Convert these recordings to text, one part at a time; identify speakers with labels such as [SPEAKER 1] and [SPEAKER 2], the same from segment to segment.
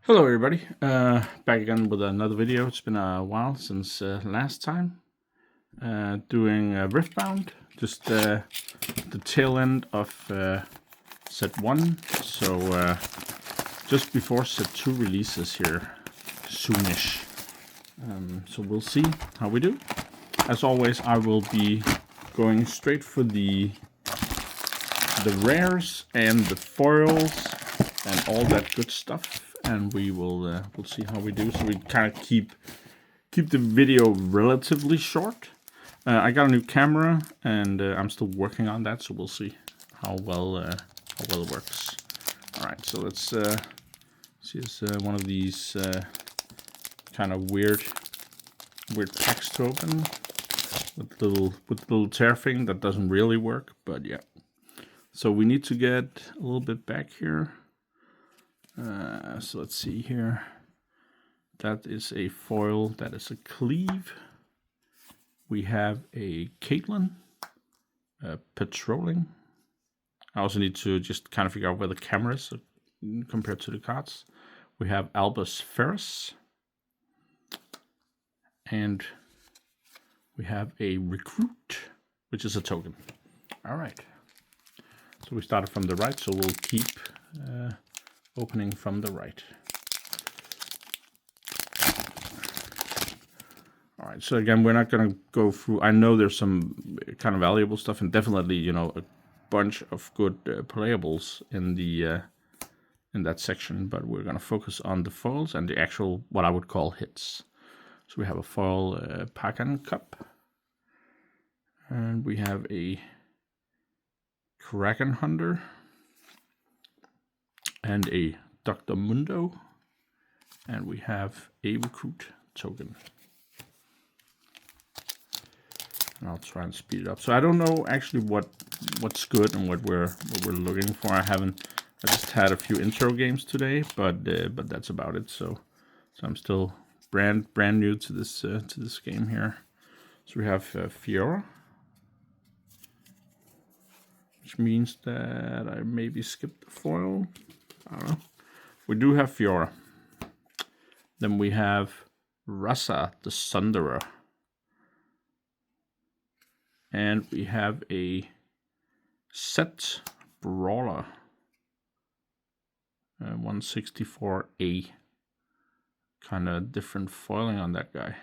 [SPEAKER 1] Hello everybody, back again with another video. It's been a while since last time doing Riftbound, just the tail end of set 1, so just before set 2 releases here soonish. So we'll see how we do. As always, I will be going straight for the rares and the foils and all that good stuff. And we'll see how we do. So we kind of keep the video relatively short. I got a new camera, and I'm still working on that. So we'll see how well it works. All right, so let's see. It's one of these kind of weird packs to open with little tear thing that doesn't really work, but yeah. So we need to get a little bit back here. So let's see here. That is a foil. That is a Cleave. We have a Caitlyn. Patrolling. I also need to just kind of figure out where the camera is compared to the cards. We have Albus Ferris. And we have a Recruit, which is a token. All right. So we started from the right, so we'll keep opening from the right. All right, so again, we're not going to go through. I know there's some kind of valuable stuff, and definitely, you know, a bunch of good playables in the in that section. But we're going to focus on the foils and the actual, what I would call, hits. So we have a foil Pagan Cup, and we have a Kraken Hunter, and a Dr. Mundo, and we have a Recruit token. And I'll try and speed it up. So I don't know actually what's good and what we're looking for. I just had a few intro games today, but that's about it. So I'm still brand new to this game here. So we have Fiora, which means that I maybe skipped the foil. I don't know. We do have Fiora. Then we have Rasa, the Sunderer. And we have a Set Brawler. 164A. Kind of different foiling on that guy.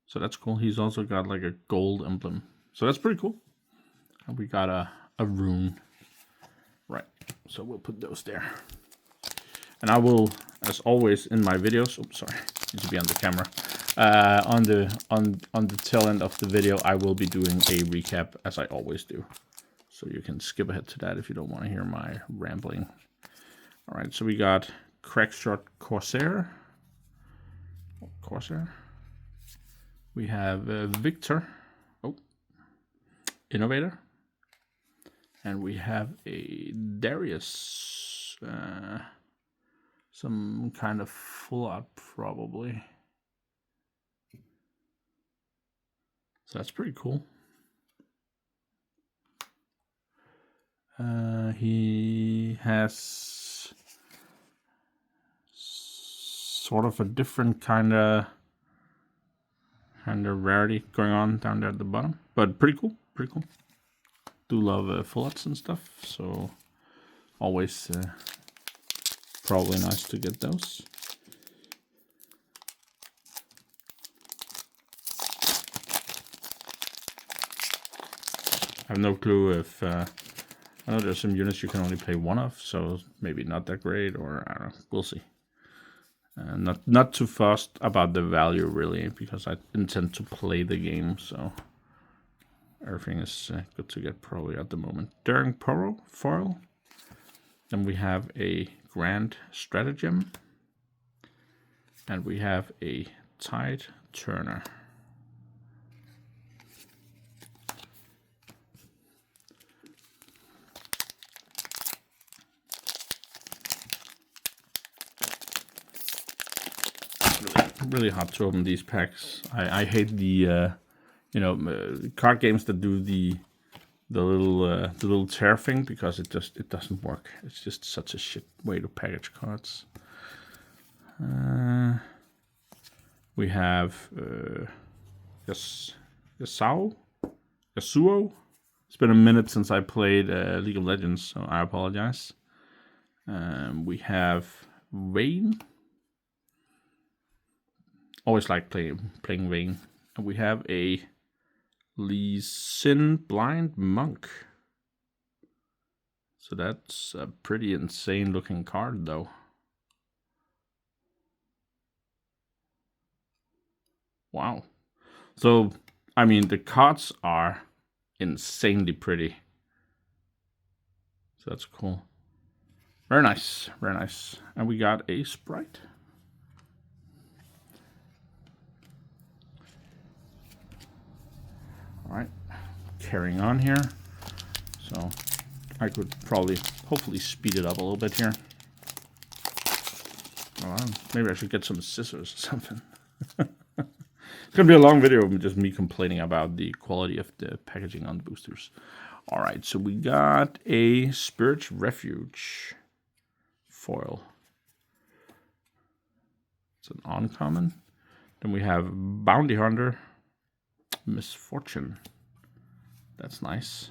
[SPEAKER 1] So that's cool. He's also got like a gold emblem. So that's pretty cool. And we got a rune. Right, so we'll put those there. And I will, as always in my videos, oops, sorry, need to be on the camera. On the tail end of the video, I will be doing a recap, as I always do. So you can skip ahead to that if you don't want to hear my rambling. All right, so we got Crackshot Corsair. We have Victor. Oh, Innovator. And we have a Darius, some kind of full art probably. So that's pretty cool. He has sort of a different kind of rarity going on down there at the bottom, but pretty cool. Do love full arts and stuff, so always probably nice to get those. I have no clue if I know there's some units you can only play one of, so maybe not that great, or I don't know. We'll see. Not too fussed about the value really, because I intend to play the game, so everything is good to get probably at the moment. Daring Poro foil. Then we have a Grand Stratagem. And we have a Tide Turner. Really hard to open these packs. I hate the card games that do the the little tear thing, because it doesn't work. It's just such a shit way to package cards. We have Yasuo. It's been a minute since I played League of Legends, so I apologize. We have Vayne. Always like playing Vayne. And we have a Lee Sin Blind Monk. So that's a pretty insane looking card, though. Wow. So, I mean, the cards are insanely pretty. So that's cool. Very nice, very nice. And we got a Sprite. All right, carrying on here. So I could probably, hopefully speed it up a little bit here. Maybe I should get some scissors or something. It's gonna be a long video of just me complaining about the quality of the packaging on the boosters. All right, so we got a Spirit's Refuge foil. It's an uncommon. Then we have Bounty Hunter Misfortune. That's nice.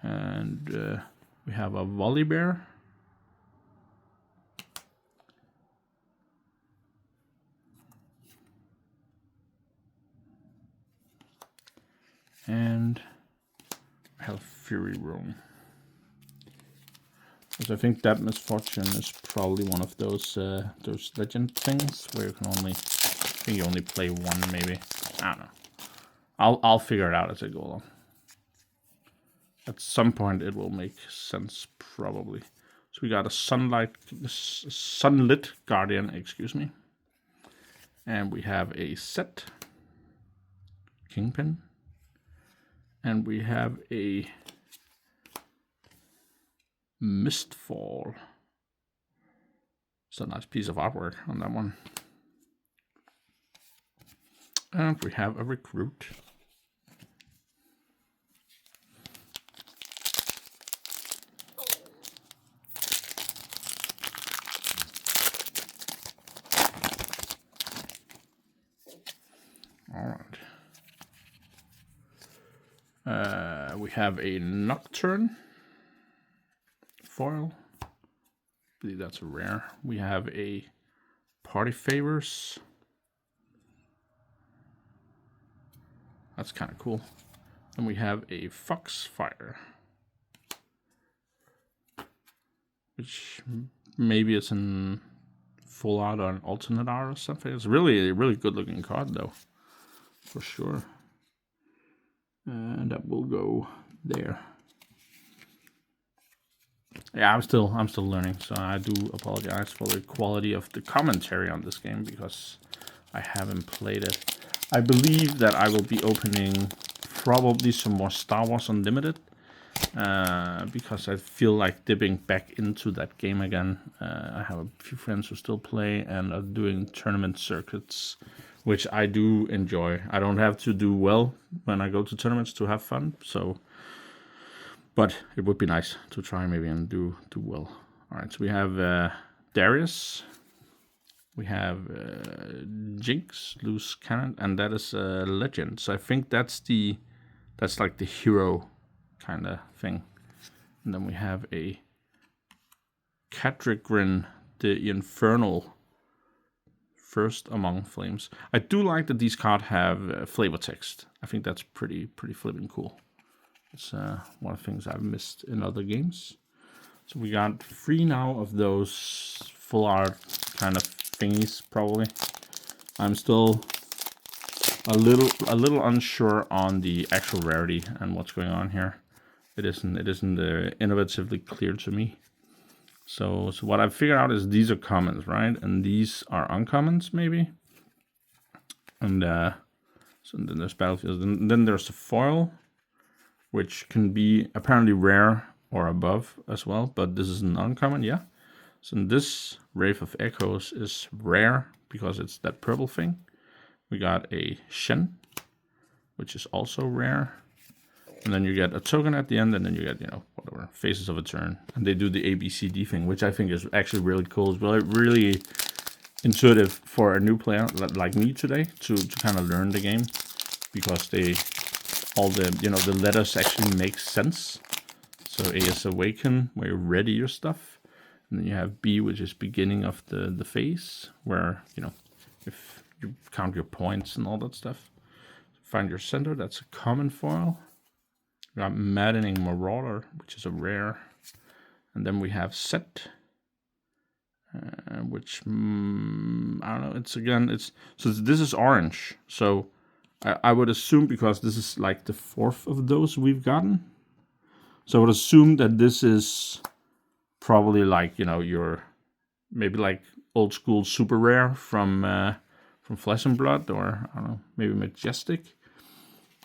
[SPEAKER 1] And we have a Volibear. And I have Fury Room. Because I think that Misfortune is probably one of those legend things where you can only, I think you only play one maybe. I don't know. I'll figure it out as I go along. At some point it will make sense probably. So we got a Sunlit Guardian, excuse me. And we have a Set Kingpin. And we have a Mistfall. It's a nice piece of artwork on that one. And we have a Recruit. All right. We have a Nocturne foil. I believe that's a rare. We have a Party Favors. That's kind of cool. And we have a Foxfire, which maybe it's in full art or an alternate art or something. It's really a really good looking card though, for sure. And that will go there. Yeah, I'm still learning, so I do apologize for the quality of the commentary on this game because I haven't played it. I believe that I will be opening probably some more Star Wars Unlimited because I feel like dipping back into that game again. I have a few friends who still play and are doing tournament circuits, which I do enjoy. I don't have to do well when I go to tournaments to have fun, so, but it would be nice to try maybe and do well. All right, so we have Darius, we have Jinx, Loose Cannon, and that is a legend. So I think that's like the hero kind of thing. And then we have a Catrigrin, the Infernal, First Among Flames. I do like that these cards have flavor text. I think that's pretty flipping cool. It's one of the things I've missed in other games. So we got 3 now of those full art kind of thingies, probably. I'm still a little unsure on the actual rarity and what's going on here. It isn't innovatively clear to me. So what I've figured out is these are commons, right? And these are uncommons, maybe. And so then there's battlefields. And then there's the foil, which can be apparently rare or above as well. But this is an uncommon, yeah. So this Wraith of Echoes is rare because it's that purple thing. We got a Shen, which is also rare. And then you get a token at the end, and then you get, whatever, Faces of a Turn. And they do the ABCD thing, which I think is actually really cool as well. Really intuitive for a new player like me today to kind of learn the game, because all the letters actually make sense. So A is Awaken, where you ready your stuff. And then you have B, which is beginning of the phase, where, if you count your points and all that stuff. Find your center, that's a common foil. We got Maddening Marauder, which is a rare. And then we have Set, which, I don't know, so this is orange. So I would assume, because this is like the 4th of those we've gotten. So I would assume that this is probably like, your, maybe like old school super rare from Flesh and Blood, or I don't know, maybe Majestic.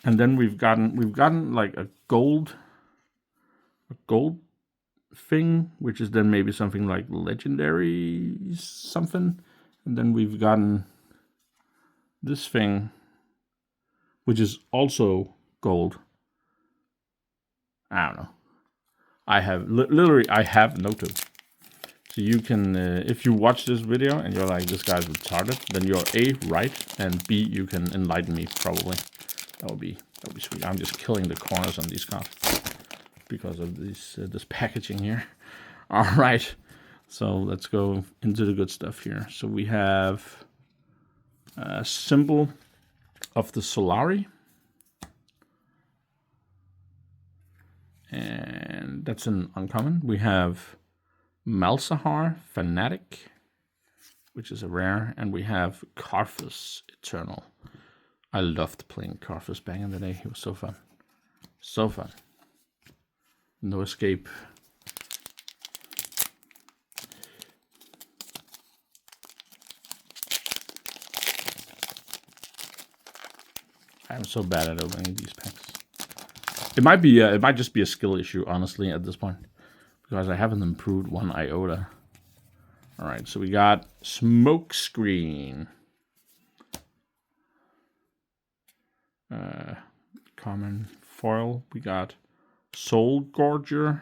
[SPEAKER 1] And then we've gotten like a gold thing, which is then maybe something like legendary something. And then we've gotten this thing, which is also gold. I don't know. I have literally I have no clue. So you can, if you watch this video and you're like, this guy's retarded, then you're A, right, and B, you can enlighten me probably. That would be sweet. I'm just killing the corners on these cards because of this packaging here. All right, so let's go into the good stuff here. So we have a symbol of the Solari, and that's an uncommon. We have Malzahar Fanatic, which is a rare, and we have Karthus Eternal. I loved playing Karthus back in the day. It was so fun. So fun. No escape. I'm so bad at opening these packs. It might just be a skill issue, honestly, at this point, because I haven't improved one iota. All right, so we got Smokescreen. Common foil. We got Soul Gorger,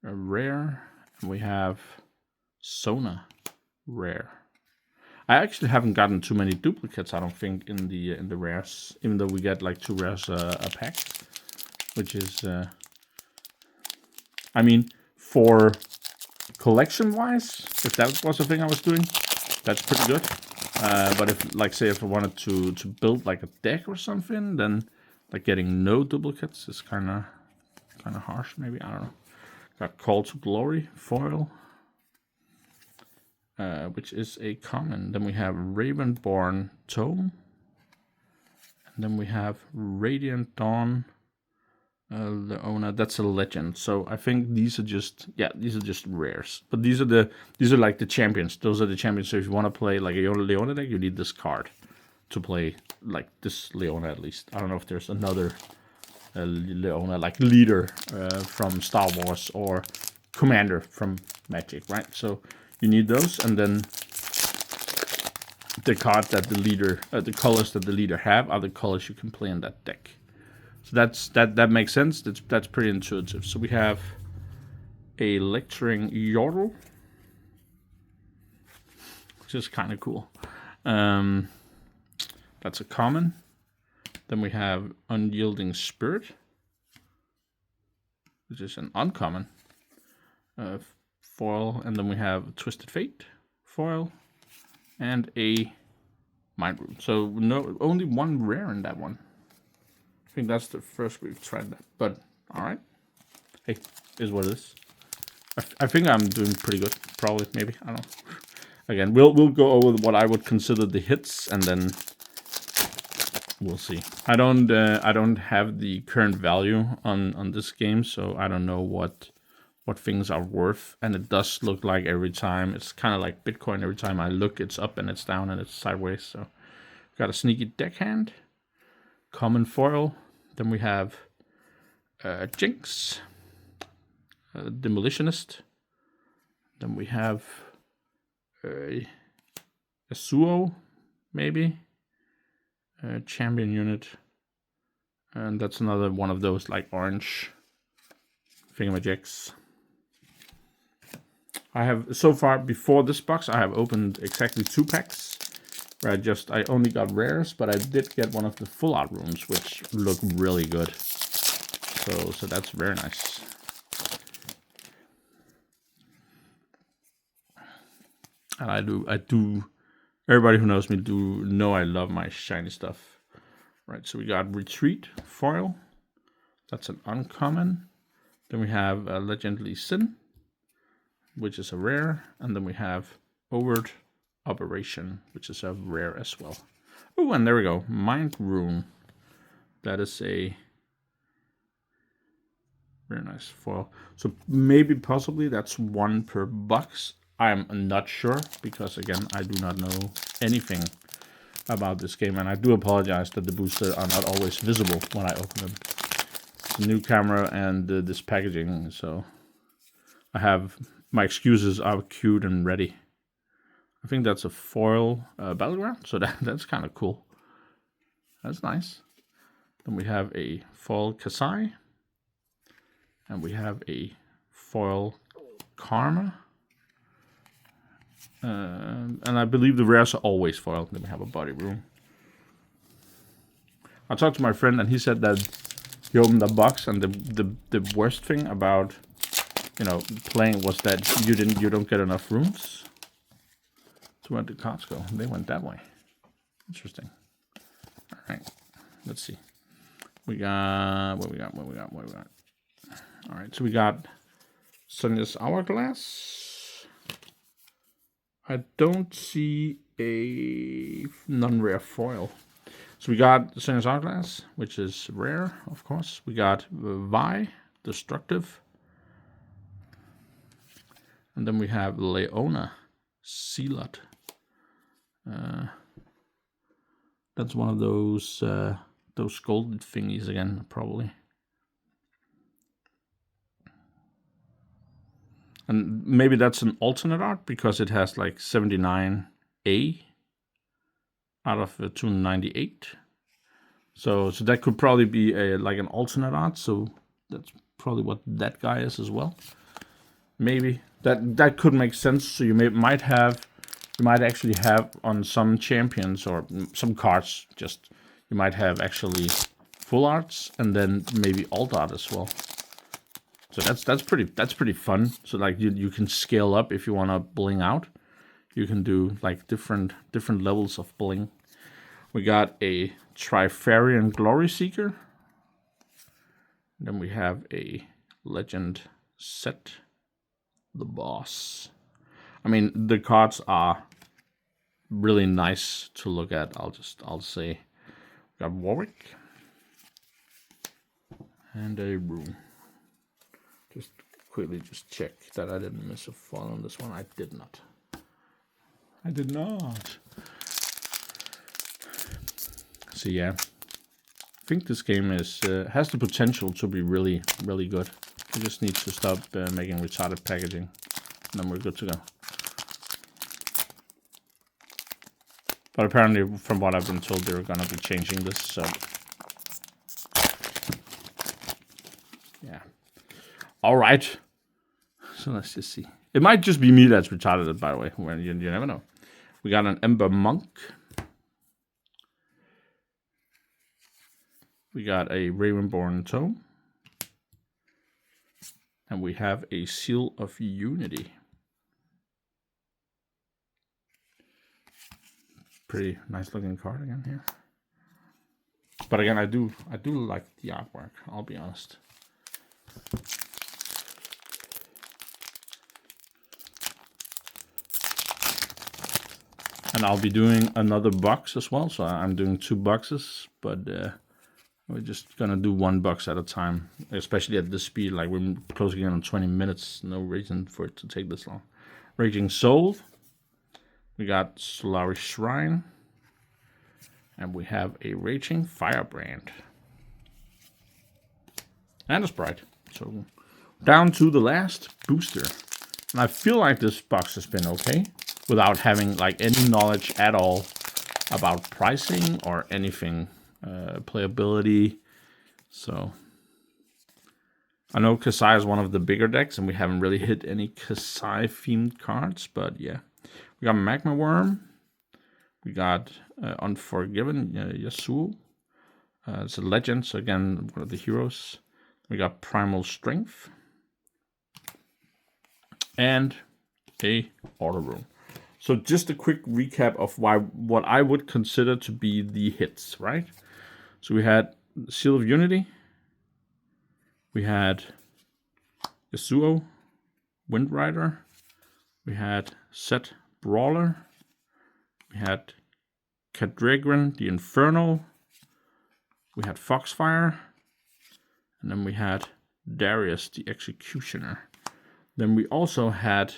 [SPEAKER 1] a rare, and we have Sona, rare. I actually haven't gotten too many duplicates, I don't think, in the rares, even though we get like 2 rares a pack, which is, I mean, for collection-wise, if that was the thing I was doing, that's pretty good. But if, like, say, if I wanted to build like a deck or something, then like getting no duplicates is kind of harsh. Maybe, I don't know. Got Call to Glory foil, which is a common. Then we have Ravenborn Tome, and then we have Radiant Dawn. The owner, that's a legend. So I think these are just rares. But these are like the champions. Those are the champions. So if you want to play like a Leona deck, you need this card to play like this Leona at least. I don't know if there's another Leona like leader from Star Wars or commander from Magic, right? So you need those, and then the card that the leader, the colors that the leader have are the colors you can play in that deck. So that makes sense. That's pretty intuitive. So we have a Lecturing Yordle, which is kind of cool. That's a common. Then we have Unyielding Spirit, which is an uncommon foil. And then we have Twisted Fate foil and a Mind Root. So only 1 rare in that one. I think that's the first we've tried that, but all right. Hey, is what it is. I think I'm doing pretty good. Probably, maybe, I don't know. Again, we'll go over what I would consider the hits, and then we'll see. I don't have the current value on this game, so I don't know what things are worth. And it does look like every time it's kind of like Bitcoin. Every time I look, it's up and it's down and it's sideways. So got a sneaky deckhand. Common foil. Then we have Jinx, Demolitionist. Then we have a Yasuo, maybe. champion unit. And that's another one of those like orange thingamajigs. I have, so far before this box, I have opened exactly 2 packs. Where I only got rares, but I did get one of the full art rooms, which look really good. So that's very nice. And I do, everybody who knows me do know I love my shiny stuff. Right, so we got Retreat foil. That's an uncommon. Then we have Legendly Sin, which is a rare. And then we have Overt Operation, which is a rare as well. Oh, and there we go. Mind Rune. That is a very nice foil. So maybe possibly that's 1 per box. I'm not sure because again I do not know anything about this game, and I do apologize that the boosters are not always visible when I open them. It's a new camera and this packaging, so I have my excuses are queued and ready. I think that's a foil battleground, so that's kind of cool. That's nice. Then we have a foil Kasai. And we have a foil Karma. And I believe the rares are always foil. Then we have a body room. I talked to my friend and he said that he opened the box and the worst thing about, you know, playing was that you don't get enough rooms. So where did the cards go? They went that way. Interesting. All right, let's see. What we got? All right, so we got Sonya's Hourglass. I don't see a non-rare foil. So we got Sonya's Hourglass, which is rare, of course. We got Vi, Destructive. And then we have Leona, Sealot. That's one of those golden thingies again, probably. And maybe that's an alternate art because it has like 79A out of 298. So that could probably be like an alternate art. So that's probably what that guy is as well. Maybe that could make sense. So you might actually have on some champions or some cards, just you might have actually full arts and then maybe alt art as well. So that's pretty fun. So like you can scale up if you want to bling out. You can do like different levels of bling. We got a Trifarian Glory Seeker. Then we have a Legend Set, the Boss. I mean, the cards are really nice to look at. I'll say. We got Warwick and a Room. Just quickly check that I didn't miss a foil on this one. I did not. So yeah, I think this game has the potential to be really, really good. We just need to stop making retarded packaging, and then we're good to go. But apparently, from what I've been told, they're gonna be changing this, so yeah. All right. So let's just see. It might just be me that's retarded, by the way. You never know. We got an Ember Monk. We got a Ravenborn Tome. And we have a Seal of Unity. Pretty nice looking card again here. But again, I do like the artwork, I'll be honest. And I'll be doing another box as well. So I'm doing 2 boxes, but we're just gonna do 1 box at a time, especially at this speed. Like we're closing in on 20 minutes. No reason for it to take this long. Raging Soul. We got Solari Shrine. And we have a Raging Firebrand. And a Sprite. So down to the last booster. And I feel like this box has been okay, without having like any knowledge at all about pricing or anything, playability. So I know Kasai is one of the bigger decks, and we haven't really hit any Kasai themed cards, but yeah. We got Magma Worm. We got Unforgiven, Yasuo. It's a legend, so again, one of the heroes. We got Primal Strength. And a Auto Rune. So just a quick recap of what I would consider to be the hits, right? So we had Seal of Unity. We had Yasuo, Wind Rider. We had Set Brawler. We had Cadragran, the Infernal. We had Foxfire. And then we had Darius, the Executioner. Then we also had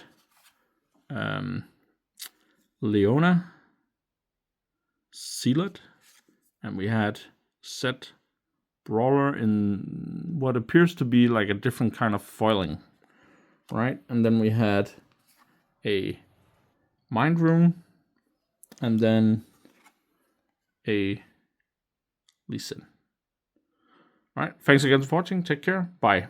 [SPEAKER 1] Leona, Sealet, and we had Set Brawler in what appears to be like a different kind of foiling, right? And then we had a Mind Rune, and then a Lee Sin. All right, thanks again for watching. Take care. Bye.